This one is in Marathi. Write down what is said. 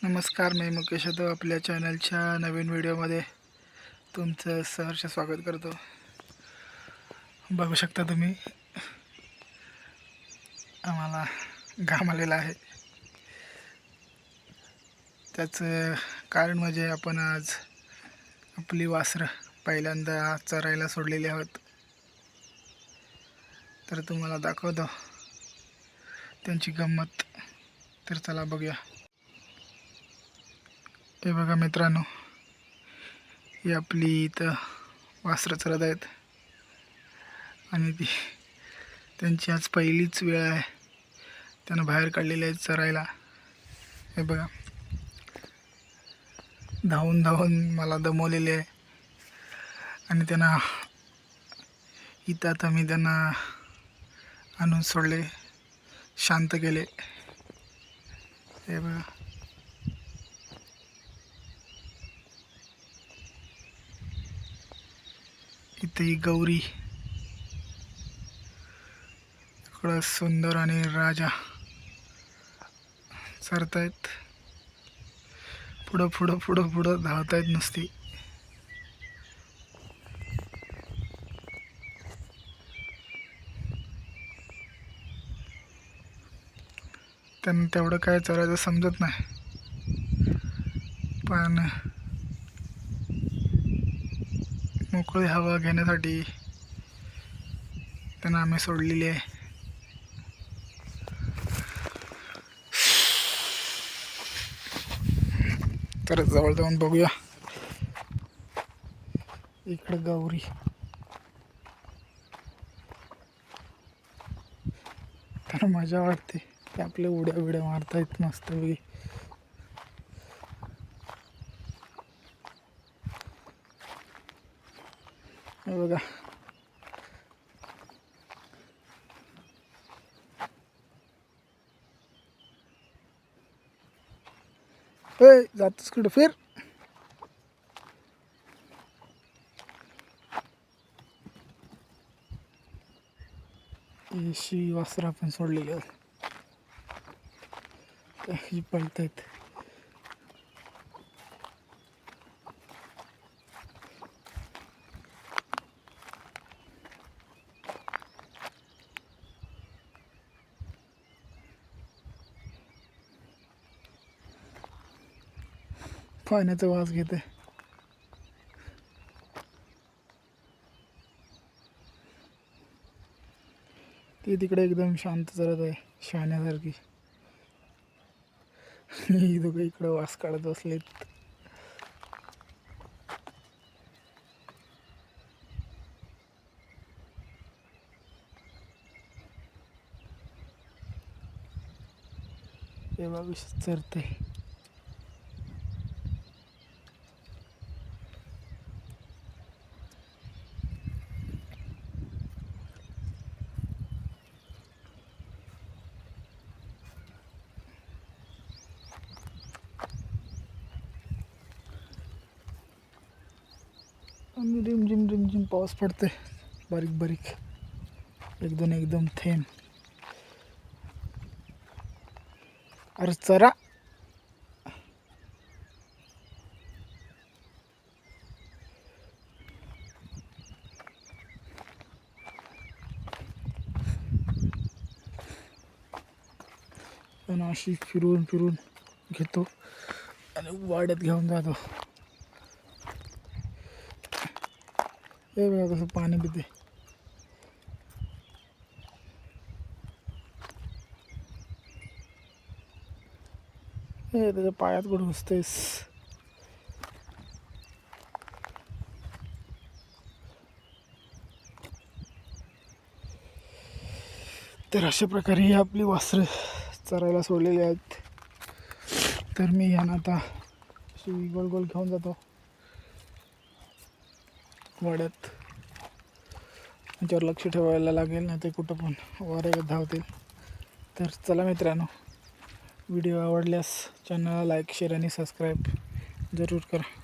नमस्कार, मी मुकेश यादव आपल्या चॅनलच्या नवीन व्हिडिओमध्ये तुमचं सहर्ष स्वागत करतो. बघू शकता तुम्ही आम्हाला घाम आलेला आहे. त्याचं कारण म्हणजे आपण आज आपली वासरं पहिल्यांदा चरायला सोडलेली आहोत. तर तुम्हाला दाखवतो त्यांची गंमत. तर चला बघूया. हे बघा मित्रांनो, ही आपली इथं वासरं चरत आहेत आणि त्यांची आज पहिलीच वेळ आहे. त्यांना बाहेर काढलेले आहेत चरायला. हे बघा, धावून धावून मला दमवलेले आहे आणि त्यांना इथं आता मी त्यांना आणून सोडले, शांत केले. हे बघा, इथे ही गौरी, इकडं सुंदर आणि राजा चरतायत. पुढं पुढं पुढं पुढं धावतायत नुसती. त्यांना तेवढं काय चरायचं समजत नाही, पण मोकळी हवा घेण्यासाठी त्यांना आम्ही सोडलेली आहे. तर जवळ जाऊन बघूया. इकडं गौरी, तर मजा वाटते. ते आपले उड्या बिड्या मारतायत मस्त वेगळी. हे बघा, जातोस कुठं फिर. ही वासरं आपण सोडलेली आहेत, ही पळतायत. पाण्याचा वास घेते. ती तिकडे एकदम शांत चरत आहे, शहाण्यासारखी. ही दोघं इकडं वास काढत बसलेत. तेव्हा चरते. आणि रिमझिम रिमझिम पाऊस पडते, बारीक बारीक, एकदम थेंब. अरे चरा. पण अशी फिरून फिरून घेतो आणि वाड्यात घेऊन जातो. हे बघा कसं पाणी पिते. हे त्याच्या पायात कुठं घुसतेस. तर अशा प्रकारे ही आपली वासरं चरायला सोडलेली आहेत. तर मी यांना आता अशी गोल गोल घेऊन जातो वाड्यात. त्यांच्यावर लक्ष ठेवायला लागेल, नाही ते कुठं पण वाऱ्यात धावतील. तर चला मित्रांनो, व्हिडिओ आवडल्यास चॅनलला लाईक, शेअर आणि सबस्क्राईब जरूर करा.